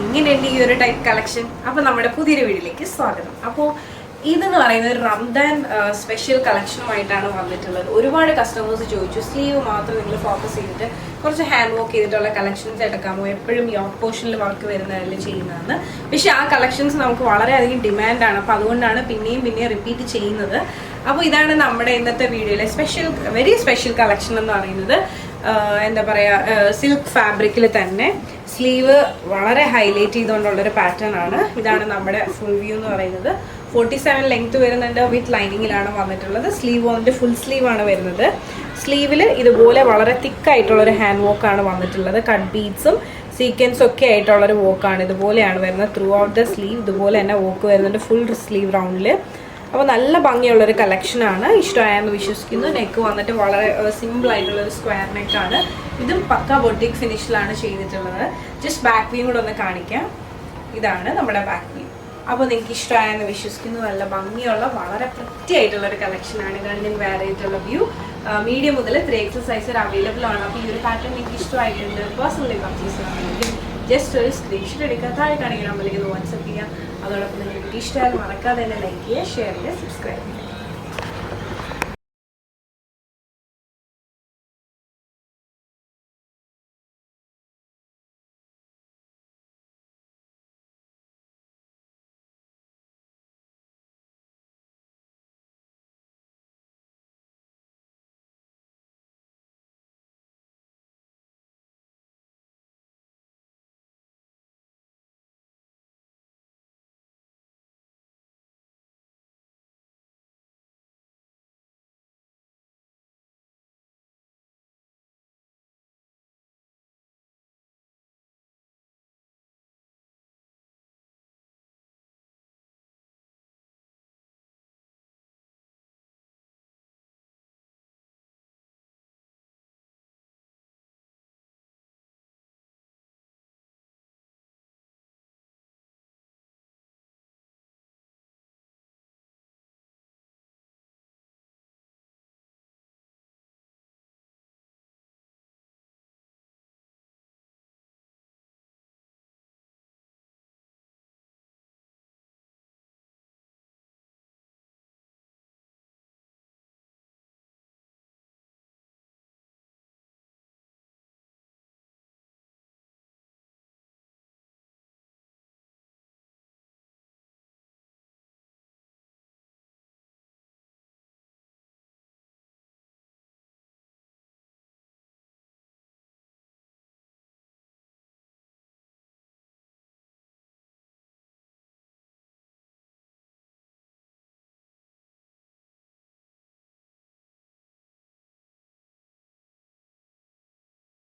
എങ്ങനെയുണ്ട് ഈ ഒരു ടൈപ്പ് കളക്ഷൻ? അപ്പോൾ നമ്മുടെ പുതിയൊരു വീഡിയോയിലേക്ക് സ്വാഗതം. അപ്പോൾ ഇതെന്ന് പറയുന്നത് റംദാൻ സ്പെഷ്യൽ കളക്ഷനുമായിട്ടാണ് വന്നിട്ടുള്ളത്. ഒരുപാട് കസ്റ്റമേഴ്സ് ചോദിച്ചു സ്ലീവ് മാത്രം നിങ്ങൾ ഫോക്കസ് ചെയ്തിട്ട് കുറച്ച് ഹാൻഡ് വർക്ക് ചെയ്തിട്ടുള്ള കളക്ഷൻസ് എടുക്കാമോ, എപ്പോഴും യോക്ക് പോർഷനിൽ വർക്ക് വരുന്നതല്ലേ ചെയ്യുന്നതെന്ന്. പക്ഷെ ആ കളക്ഷൻസ് നമുക്ക് വളരെയധികം ഡിമാൻഡാണ്. അപ്പോൾ അതുകൊണ്ടാണ് പിന്നെയും റിപ്പീറ്റ് ചെയ്യുന്നത്. അപ്പോൾ ഇതാണ് നമ്മുടെ ഇന്നത്തെ വീഡിയോയിലെ വെരി സ്പെഷ്യൽ കളക്ഷൻ എന്ന് പറയുന്നത്. എന്താ പറയുക, സിൽക്ക് ഫാബ്രിക്കിൽ തന്നെ സ്ലീവ് വളരെ ഹൈലൈറ്റ് ചെയ്തുകൊണ്ടുള്ളൊരു പാറ്റേൺ ആണ്. ഇതാണ് നമ്മുടെ ഫുൾ വ്യൂ എന്ന് പറയുന്നത്. 47 ലെങ്ത് വരുന്നുണ്ട്. വിത്ത് ലൈനിങ്ങിലാണ് വന്നിട്ടുള്ളത്. സ്ലീവ് വന്നിട്ട് ഫുൾ സ്ലീവ് ആണ് വരുന്നത്. സ്ലീവിൽ ഇതുപോലെ വളരെ തിക്കായിട്ടുള്ളൊരു ഹാൻഡ് വോക്കാണ് വന്നിട്ടുള്ളത്. കട്ട് ബീഡ്സും സീക്വൻസും ഒക്കെ ആയിട്ടുള്ളൊരു വോക്കാണ്. ഇതുപോലെയാണ് വരുന്നത്. ത്രൂ ഔട്ട് ദ സ്ലീവ് ഇതുപോലെ തന്നെ വോക്ക് വരുന്നുണ്ട് ഫുൾ സ്ലീവ് റൗണ്ടിൽ. അപ്പോൾ നല്ല ഭംഗിയുള്ളൊരു കളക്ഷനാണ്. ഇഷ്ടമായെന്ന് വിശ്വസിക്കുന്നു. നെക്ക് വന്നിട്ട് വളരെ സിമ്പിൾ ആയിട്ടുള്ളൊരു സ്ക്വയർ നെക്കാണ്. ഇതും പക്ക ബൊട്ടിക് ഫിനിഷിലാണ് ചെയ്തിട്ടുള്ളത്. ജസ്റ്റ് ബാക്ക് വ്യൂ കൂടെ ഒന്ന് കാണിക്കാം. ഇതാണ് നമ്മുടെ ബാക്ക് വ്യൂ. അപ്പോൾ നിങ്ങൾക്ക് ഇഷ്ടമായെന്ന് വിശ്വസിക്കുന്നു. നല്ല ഭംഗിയുള്ള വളരെ പ്രിറ്റി ആയിട്ടുള്ളൊരു കളക്ഷനാണ്. ഇതാണ് ഞാൻ വെയർ ചെയ്തിട്ടുള്ള വ്യൂ. മീഡിയം മുതൽ 3XL സൈസ് അവൈലബിൾ ആണ്. അപ്പോൾ ഈ ഒരു പാറ്റേൺ നിങ്ങൾക്ക് ഇഷ്ടമായിട്ടുണ്ട്, പേഴ്സണലി പർച്ചേസ് ചെയ്യണമെങ്കിൽ ജസ്റ്റ് ഒരു സ്ക്രീൻഷോട്ട് എടുക്കുക, താഴെ കാണിക്കുന്ന നമ്പറിലേക്ക് വാട്സപ്പ് ചെയ്യുക. അതോടൊപ്പം നിങ്ങൾക്ക് ഇഷ്ടമായാലും മറക്കാതെ തന്നെ ലൈക്ക് ചെയ്യുക, ഷെയർ ചെയ്യുക, സബ്സ്ക്രൈബ് ചെയ്യുക.